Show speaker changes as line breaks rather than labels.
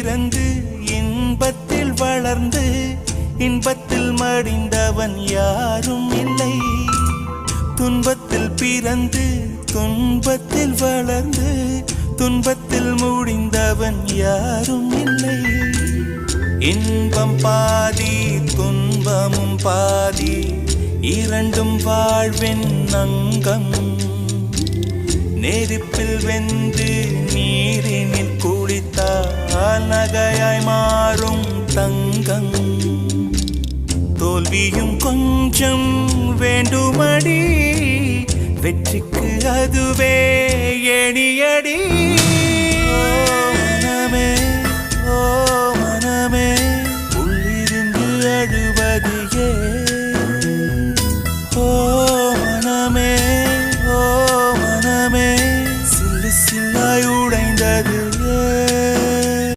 பிறந்து இன்பத்தில் வளர்ந்து இன்பத்தில் மடிந்தவன் யாரும் இல்லை. துன்பத்தில் பிறந்து துன்பத்தில் வளர்ந்து துன்பத்தில் முடிந்தவன் யாரும் இல்லை. இன்பம் பாதி துன்பமும் பாதி இரண்டும் வாழ்வின் அங்கம். நெருப்பில் வெந்து நீரினில் குளித்தால் நகையாய் மாறும் தங்கம். தோல்வியும் கொஞ்சம் வேண்டுமடி, வெற்றிக்கு அதுவே எணியடி.